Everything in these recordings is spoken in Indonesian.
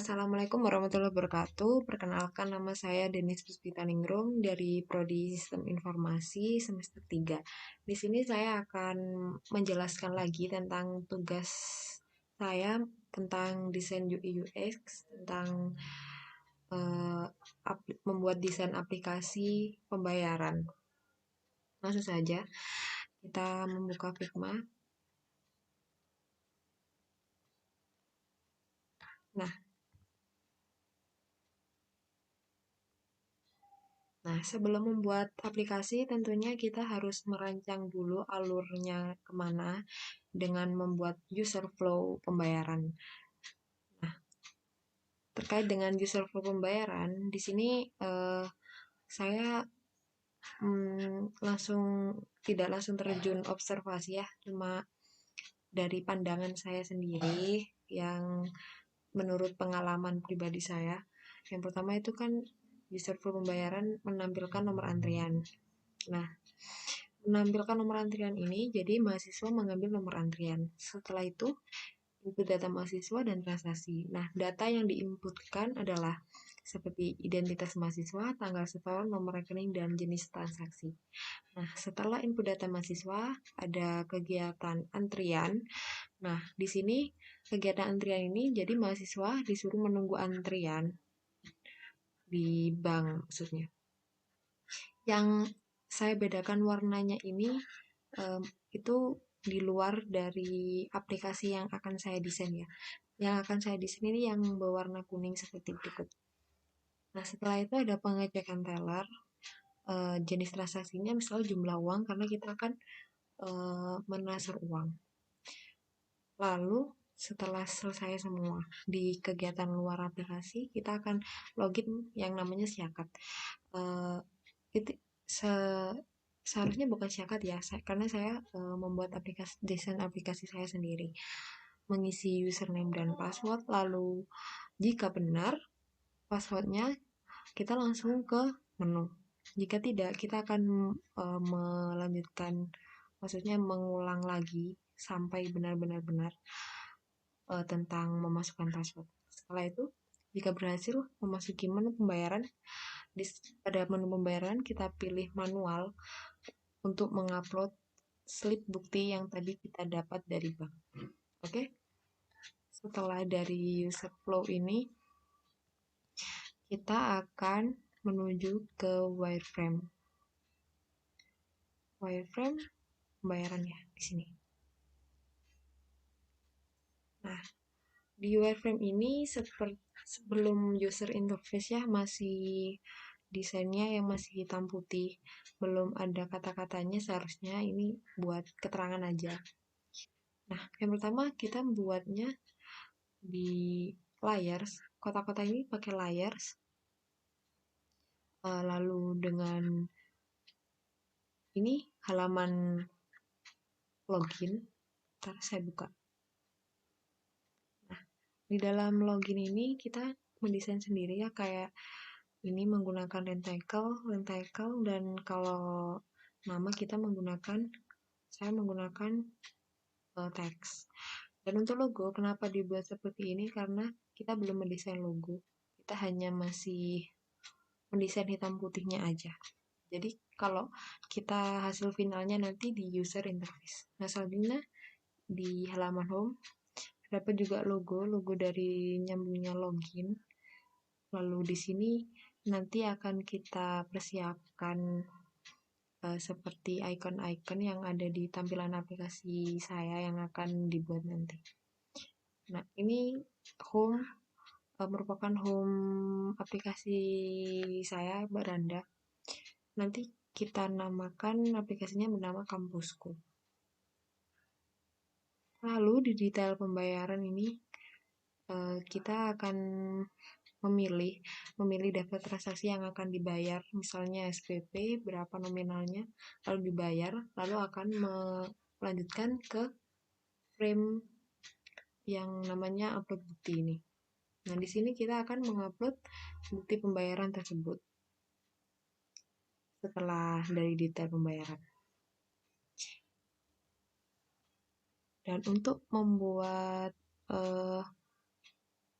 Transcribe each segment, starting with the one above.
Assalamualaikum warahmatullahi wabarakatuh. Perkenalkan, nama saya Denis Puspitaningrum dari Prodi Sistem Informasi semester 3. Di sini saya akan menjelaskan lagi tentang tugas saya tentang desain UI UX, tentang eh, membuat desain aplikasi pembayaran. Langsung saja kita membuka Figma. Nah, sebelum membuat aplikasi, tentunya kita harus merancang dulu alurnya kemana dengan membuat user flow pembayaran. Nah, terkait dengan user flow pembayaran, di sini saya langsung tidak langsung terjun observasi ya, cuma dari pandangan saya sendiri yang menurut pengalaman pribadi saya. Yang pertama itu kan user flow pembayaran menampilkan nomor antrian. Nah, menampilkan nomor antrian ini, jadi mahasiswa mengambil nomor antrian. Setelah itu, input data mahasiswa dan transaksi. Nah, data yang diinputkan adalah seperti identitas mahasiswa, tanggal setor, nomor rekening, dan jenis transaksi. Nah, setelah input data mahasiswa, ada kegiatan antrian. Nah, di sini kegiatan antrian ini, jadi mahasiswa disuruh menunggu antrian di bank maksudnya. Yang saya bedakan warnanya ini itu di luar dari aplikasi yang akan saya desain ya. Yang akan saya desain ini yang berwarna kuning seperti berikut. Nah, setelah itu ada pengecekan teller, jenis transaksinya misalnya jumlah uang karena kita akan mentransfer uang. Lalu setelah selesai semua di kegiatan luar aplikasi, kita akan login yang namanya syakat. Itu seharusnya bukan syakat ya, karena saya membuat desain aplikasi saya sendiri, mengisi username dan password, lalu jika benar passwordnya kita langsung ke menu. Jika tidak, kita akan melanjutkan, maksudnya mengulang lagi sampai benar-benar benar tentang memasukkan password. Setelah itu, jika berhasil memasuki menu pembayaran, pada menu pembayaran kita pilih manual untuk mengupload slip bukti yang tadi kita dapat dari bank. Oke? Setelah dari user flow ini, kita akan menuju ke wireframe. Wireframe pembayaran ya di sini. Nah, di wireframe ini sebelum user interface ya masih desainnya yang masih hitam putih, belum ada kata-katanya, seharusnya ini buat keterangan aja. Nah, yang pertama kita buatnya di layers, kotak-kotak ini pakai layers, lalu dengan ini halaman login, ntar saya buka. Nah, di dalam login ini kita mendesain sendiri ya, kayak ini menggunakan lentacle, dan kalau nama kita saya menggunakan teks. Dan untuk logo, kenapa dibuat seperti ini? Karena kita belum mendesain logo, kita hanya masih mendesain hitam putihnya aja. Jadi kalau kita hasil finalnya nanti di user interface. Nah, selanjutnya di halaman home dapat juga logo dari nyambungnya login. Lalu di sini nanti akan kita persiapkan seperti icon-icon yang ada di tampilan aplikasi saya yang akan dibuat nanti. Nah, ini home merupakan home aplikasi saya, Baranda. Nanti kita namakan aplikasinya bernama Kampusku. Lalu di detail pembayaran ini kita akan memilih daftar transaksi yang akan dibayar, misalnya SPP berapa nominalnya, lalu dibayar, lalu akan melanjutkan ke frame yang namanya upload bukti ini. Nah, di sini kita akan mengupload bukti pembayaran tersebut setelah dari detail pembayaran. Dan untuk membuat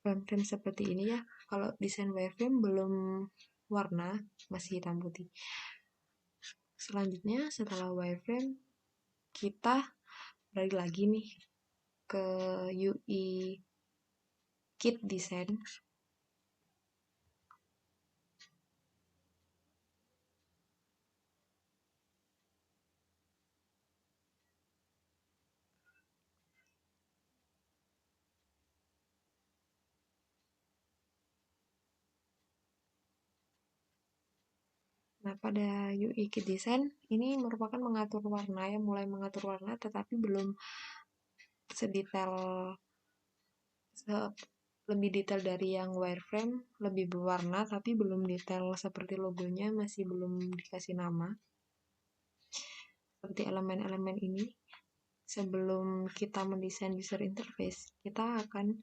frame-frame seperti ini ya. Kalau desain wireframe belum warna, masih hitam putih. Selanjutnya setelah wireframe, kita balik lagi nih ke UI Kit Design. Nah, pada UI Kit Design ini merupakan mengatur warna, ya, mulai mengatur warna, tetapi belum sedetail lebih detail dari yang wireframe, lebih berwarna, tapi belum detail seperti logonya, masih belum dikasih nama. Seperti elemen-elemen ini, sebelum kita mendesain user interface, kita akan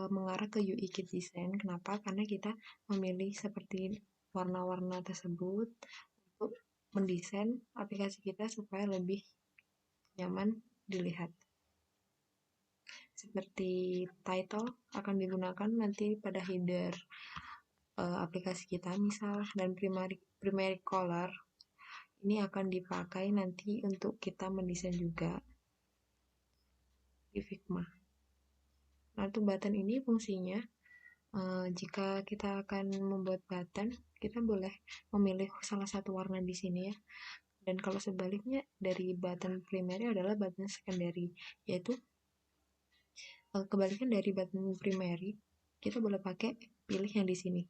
mengarah ke UI Kit Design. Kenapa? Karena kita memilih seperti warna-warna tersebut untuk mendesain aplikasi kita supaya lebih nyaman dilihat. Seperti title akan digunakan nanti pada header aplikasi kita misal, dan primary color ini akan dipakai nanti untuk kita mendesain juga di Figma. Nah, untuk button ini fungsinya jika kita akan membuat button, kita boleh memilih salah satu warna di sini ya. Dan kalau sebaliknya, dari button primary adalah button secondary, yaitu kebalikan dari button primary, kita boleh pakai pilih yang di sini.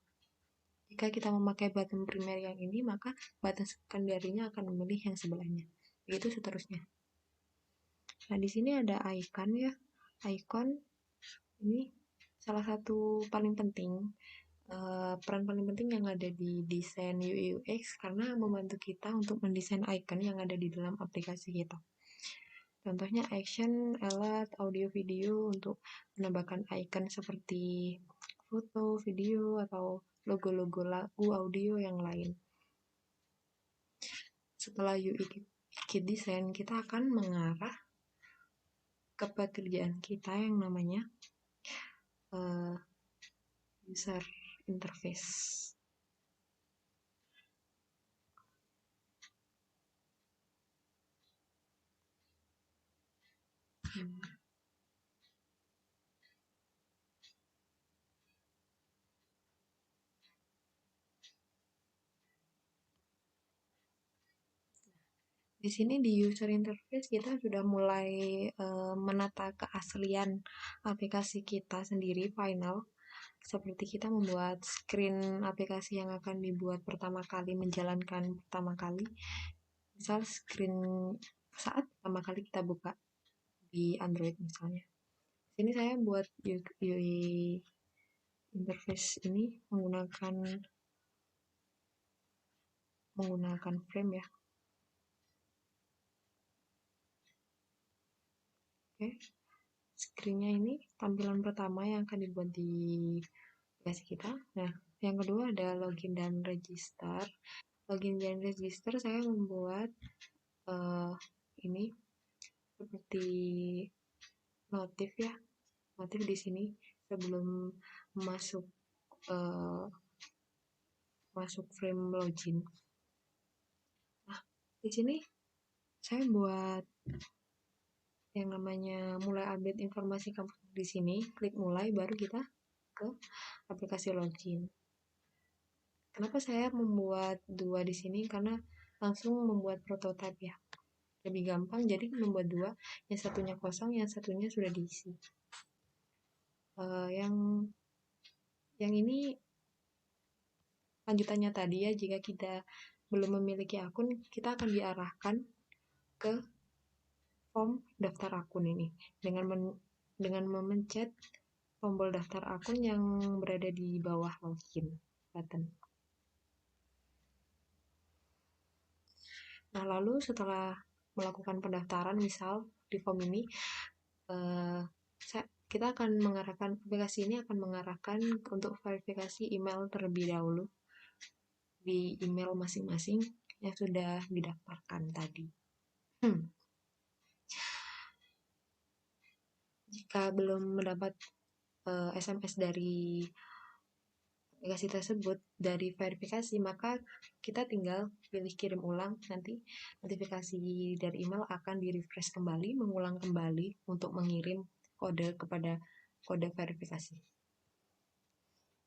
Jika kita memakai button primary yang ini, maka button secondary-nya akan memilih yang sebelahnya. Begitu seterusnya. Nah, di sini ada icon ya. Icon ini salah satu paling penting, peran paling penting yang ada di desain UI UX, karena membantu kita untuk mendesain icon yang ada di dalam aplikasi kita. Contohnya action, alert, audio, video untuk menambahkan icon seperti foto, video, atau logo-logo lagu, audio yang lain. Setelah UI Kit Design, kita akan mengarah ke pekerjaan kita yang namanya user interface. Di sini di user interface kita sudah mulai menata keaslian aplikasi kita sendiri final, seperti kita membuat screen aplikasi yang akan dibuat pertama kali, menjalankan pertama kali, misal screen saat pertama kali kita buka di Android misalnya. Sini saya buat UI interface ini menggunakan frame ya. Oke, screen-nya ini tampilan pertama yang akan dibuat di aplikasi kita. Nah, yang kedua ada login dan register. Login dan register saya membuat ini seperti notif ya, notif di sini sebelum masuk frame login. Nah, di sini saya buat yang namanya mulai update informasi kamu di sini, klik mulai, baru kita ke aplikasi login. Kenapa saya membuat dua di sini? Karena langsung membuat prototipe ya, lebih gampang. Jadi membuat dua, yang satunya kosong, yang satunya sudah diisi. Yang ini lanjutannya tadi ya, jika kita belum memiliki akun, kita akan diarahkan ke form daftar akun ini dengan memencet tombol daftar akun yang berada di bawah login button. Nah, lalu setelah melakukan pendaftaran, misal di form ini, kita akan mengarahkan, aplikasi ini akan mengarahkan untuk verifikasi email terlebih dahulu di email masing-masing yang sudah didaftarkan tadi. Jika belum mendapat SMS dari aplikasi tersebut dari verifikasi, maka kita tinggal pilih kirim ulang, nanti notifikasi dari email akan di-refresh kembali, mengulang kembali untuk mengirim kode kepada kode verifikasi.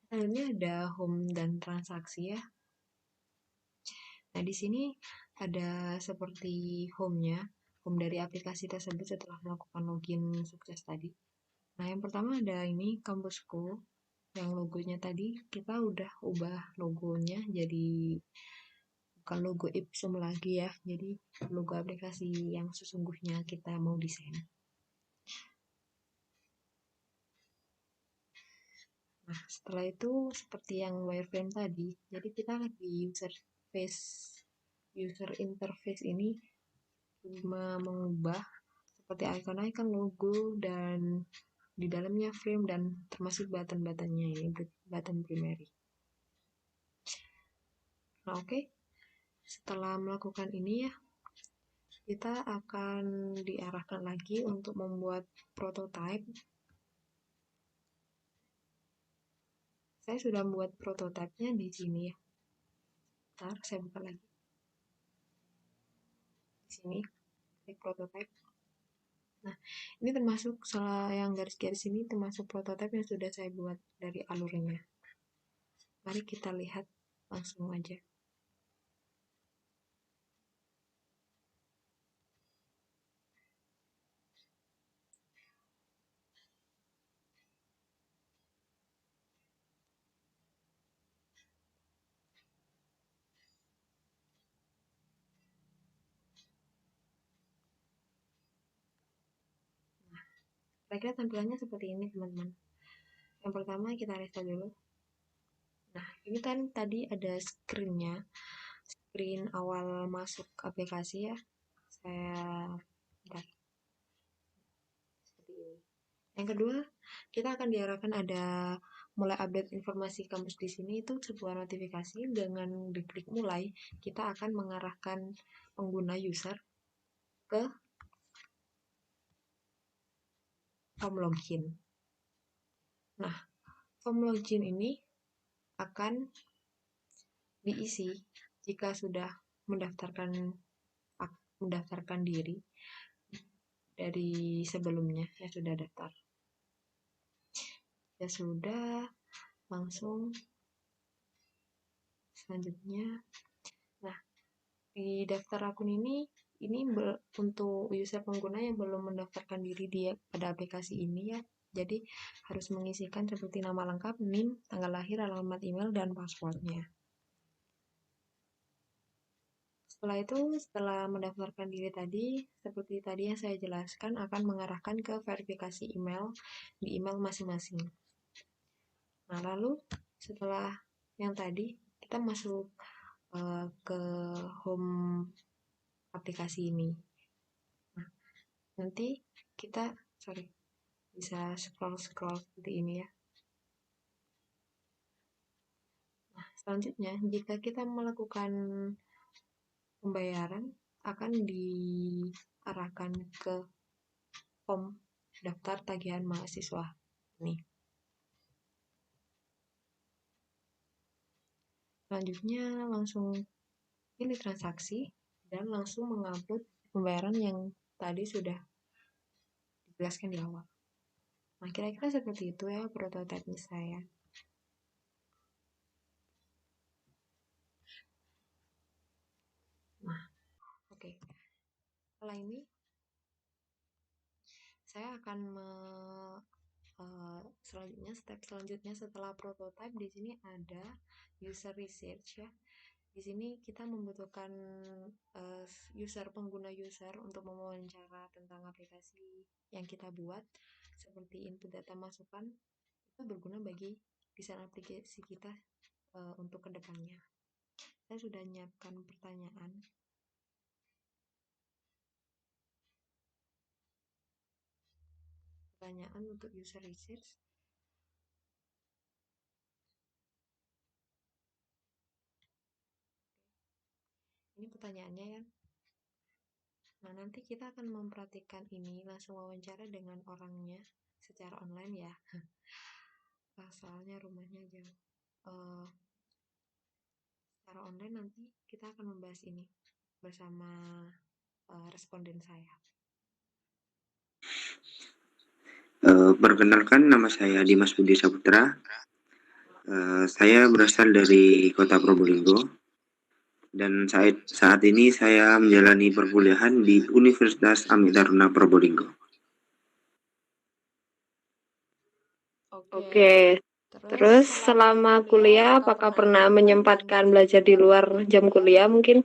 Selanjutnya ada home dan transaksi ya. Nah, di sini ada seperti home-nya, home dari aplikasi tersebut setelah melakukan login sukses tadi. Nah, yang pertama ada ini kampusku, yang logonya tadi kita udah ubah logonya jadi bukan logo Ipsum lagi ya, jadi logo aplikasi yang sesungguhnya kita mau desain. Nah, setelah itu seperti yang wireframe tadi, jadi kita di user interface ini cuma mengubah seperti icon-icon logo dan di dalamnya frame dan termasuk button-buttonnya ini button primary. Nah, oke. Setelah melakukan ini ya, kita akan diarahkan lagi untuk membuat prototype. Saya sudah membuat prototipenya di sini ya. Ntar saya buka lagi. Di sini, klik prototype. Nah, ini termasuk salah yang garis-garis ini termasuk prototipe yang sudah saya buat dari alurnya. Mari kita lihat langsung aja. Kira-kira tampilannya seperti ini teman-teman. Yang pertama kita restart dulu. Nah, ini kan tadi ada screen-nya, screen awal masuk aplikasi ya. Saya bentar, seperti ini. Yang kedua, kita akan diarahkan ada mulai update informasi kampus di sini itu sebuah notifikasi. Dengan diklik mulai, kita akan mengarahkan pengguna user ke form login. Nah, form login ini akan diisi jika sudah mendaftarkan diri dari sebelumnya yang sudah daftar. Ya sudah, langsung selanjutnya. Nah, di daftar akun ini untuk user pengguna yang belum mendaftarkan diri pada aplikasi ini ya. Jadi harus mengisikan seperti nama lengkap, NIM, tanggal lahir, alamat email, dan passwordnya. Setelah itu, setelah mendaftarkan diri tadi, seperti tadi yang saya jelaskan, akan mengarahkan ke verifikasi email di email masing-masing. Nah, lalu setelah yang tadi, kita masuk ke home aplikasi ini. Nah, nanti kita, bisa scroll-scroll seperti ini ya. Nah, selanjutnya, jika kita melakukan pembayaran, akan diarahkan ke form daftar tagihan mahasiswa ini. Selanjutnya langsung pilih transaksi dan langsung mengupload pembayaran yang tadi sudah dijelaskan di awal. Nah, kira-kira seperti itu ya prototipe saya. Nah, oke. Setelah ini saya akan step selanjutnya setelah prototype di sini ada user research ya. Di sini kita membutuhkan pengguna user untuk mewawancara tentang aplikasi yang kita buat seperti input data masukan itu berguna bagi desain aplikasi kita untuk kedepannya. Saya sudah menyiapkan pertanyaan untuk user research. Ini pertanyaannya ya. Nah, nanti kita akan memperhatikan ini langsung wawancara dengan orangnya secara online ya. Soalnya rumahnya jauh. Eh, Secara online nanti kita akan membahas ini bersama responden saya. Perkenalkan, nama saya Dimas Budi Saputra. Saya berasal dari kota Probolinggo dan saat ini saya menjalani perkuliahan di Universitas Amit Taruna Probolinggo. Oke, terus selama kuliah apakah pernah menyempatkan belajar di luar jam kuliah mungkin?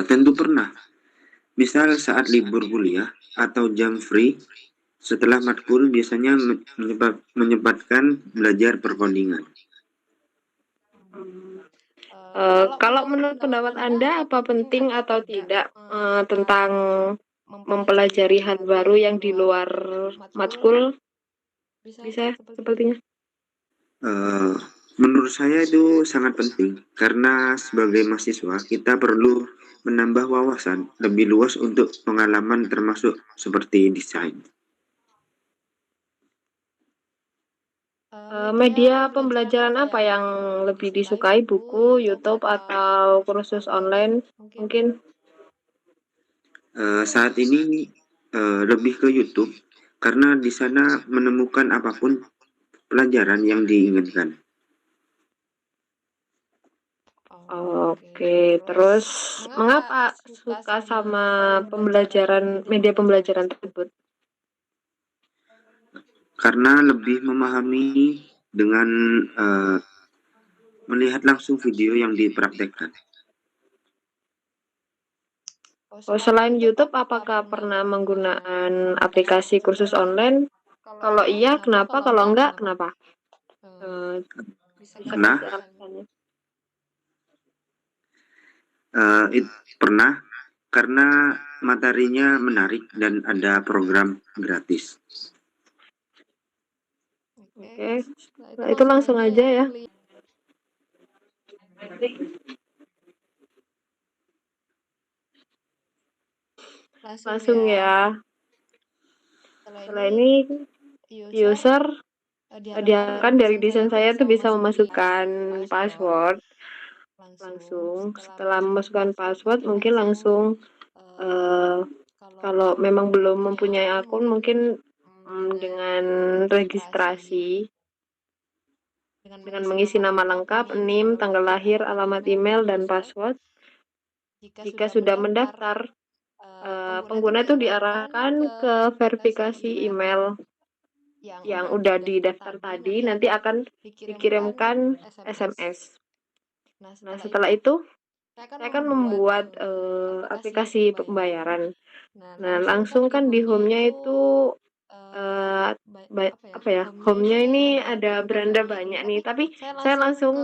Tentu pernah, misal saat libur kuliah atau jam free, setelah matkul biasanya menyempatkan belajar perkodingan. Kalau menurut pendapat Anda, apa penting atau tidak tentang mempelajari hal baru yang di luar matkul? Bisa sepertinya. Menurut saya itu sangat penting karena sebagai mahasiswa kita perlu menambah wawasan lebih luas untuk pengalaman termasuk seperti desain. Media pembelajaran apa yang lebih disukai, buku, YouTube, atau kursus online mungkin? Saat ini lebih ke YouTube karena di sana menemukan apapun pelajaran yang diinginkan. Oke, terus mengapa suka sama media pembelajaran tersebut? Karena lebih memahami dengan melihat langsung video yang dipraktekkan. Selain YouTube, apakah pernah menggunakan aplikasi kursus online? Kalau iya, kenapa? Kalau enggak, kenapa? Bisa Pernah, dijelaskan? pernah karena materinya menarik dan ada program gratis. Oke, nah itu langsung aja ya. Langsung ya. Setelah ini user diharapkan dari desain saya tuh bisa memasukkan password langsung. Setelah memasukkan password mungkin langsung kalau memang belum mempunyai akun mungkin dengan registrasi dengan mengisi nama lengkap, NIM, tanggal lahir, alamat email, dan password. Jika sudah mendaftar, pengguna itu diarahkan ke verifikasi email yang udah didaftar tadi, nanti akan dikirimkan SMS. Nah, setelah itu, saya akan membuat aplikasi pembayaran. Nah, langsung kan di home-nya itu apa ya? Home-nya ini ada beranda banyak nih, tapi saya langsung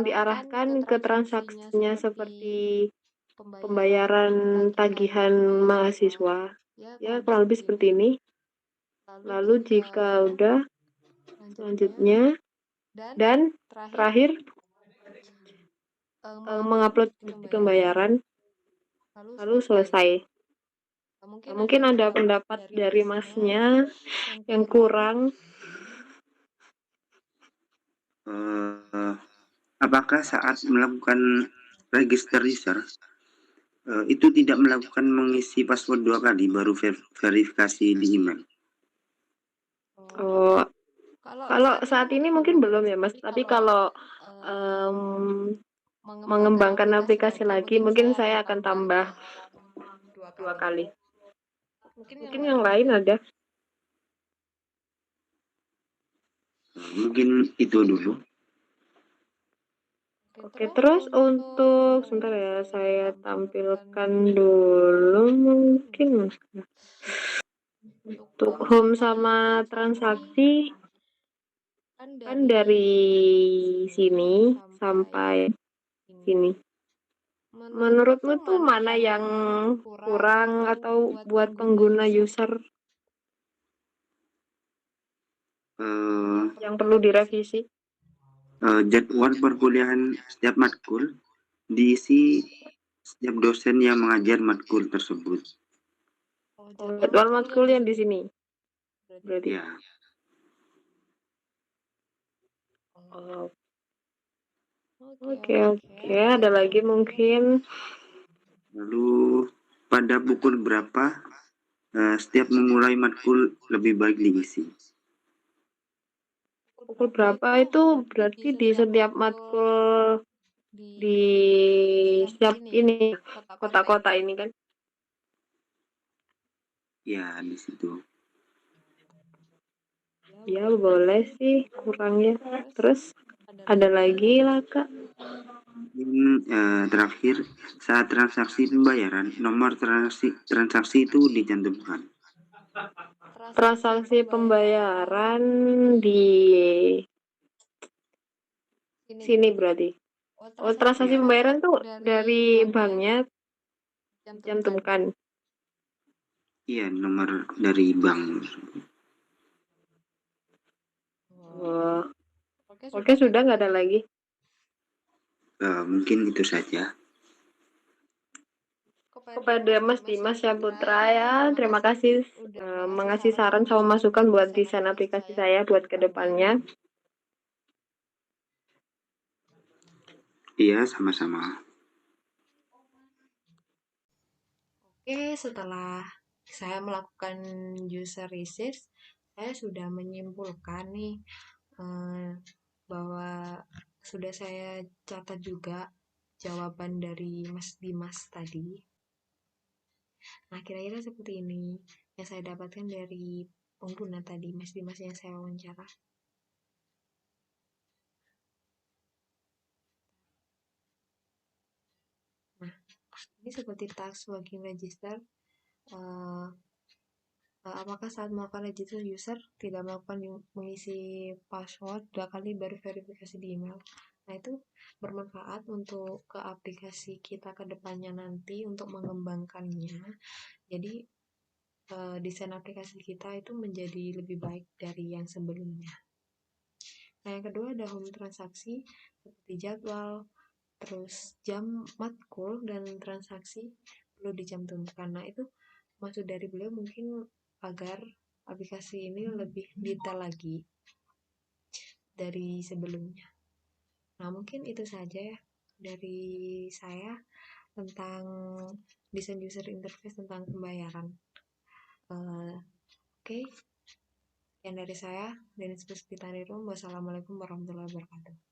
diarahkan ke transaksinya seperti pembayaran tagihan mahasiswa. Ya, kurang lebih seperti ini. Lalu jika udah, selanjutnya dan terakhir mengupload bukti pembayaran, lalu selesai. Nah, mungkin ada pendapat dari masnya yang kurang. Apakah saat melakukan register user itu tidak melakukan mengisi password 2 kali baru verifikasi di email? Oh, kalau saat ini mungkin belum ya Mas, tapi kalau mengembangkan aplikasi lagi mungkin saya akan tambah 2 kali. Mungkin yang lain ada. Mungkin itu dulu. Oke, terus untuk sebentar ya, saya tampilkan dulu mungkin untuk home sama transaksi kan dari sini sampai sini. Menurutmu tuh mana yang kurang atau buat pengguna user yang perlu direvisi? Jadwal perkuliahan setiap matkul diisi setiap dosen yang mengajar matkul tersebut. Oh, jadwal matkul yang di sini. Berarti. Ya, Oh, oke. Ada lagi mungkin. lalu pada pukul berapa setiap memulai matkul lebih baik diisi? Pukul berapa itu berarti di setiap matkul di setiap ini kota-kota ini kan? Ya, di situ. Ya boleh sih kurangnya. Terus ada lagi lah Kak. Terakhir, saat transaksi pembayaran, nomor transaksi itu dicantumkan. Transaksi pembayaran di sini berarti. Oh, transaksi pembayaran tuh dari banknya dicantumkan. Iya, nomor dari bank. Wah, oke sudah nggak ada lagi. Mungkin itu saja. Kepada Mas Dimas Syahputra ya, terima kasih mengasih saran sama masukan buat desain aplikasi saya buat kedepannya. Iya, sama-sama. Oke, setelah saya melakukan user research, saya sudah menyimpulkan nih bahwa sudah saya catat juga jawaban dari Mas Dimas tadi. Nah, kira-kira seperti ini yang saya dapatkan dari pengguna tadi, Mas Dimas yang saya wawancara. Nah, ini seperti task login register. Apakah saat melakukan register user tidak melakukan mengisi password 2 kali baru verifikasi di email? Nah, itu bermanfaat untuk ke aplikasi kita ke depannya nanti untuk mengembangkannya. Jadi, desain aplikasi kita itu menjadi lebih baik dari yang sebelumnya. Nah, yang kedua ada home transaksi seperti jadwal, terus jam matkul dan transaksi perlu dicantumkan. Nah, itu maksud dari beliau mungkin agar aplikasi ini lebih detail lagi dari sebelumnya. Nah, mungkin itu saja ya dari saya tentang desain user interface tentang pembayaran. Oke, yang dari saya, Denis Puspitanirum. Wassalamualaikum warahmatullahi wabarakatuh.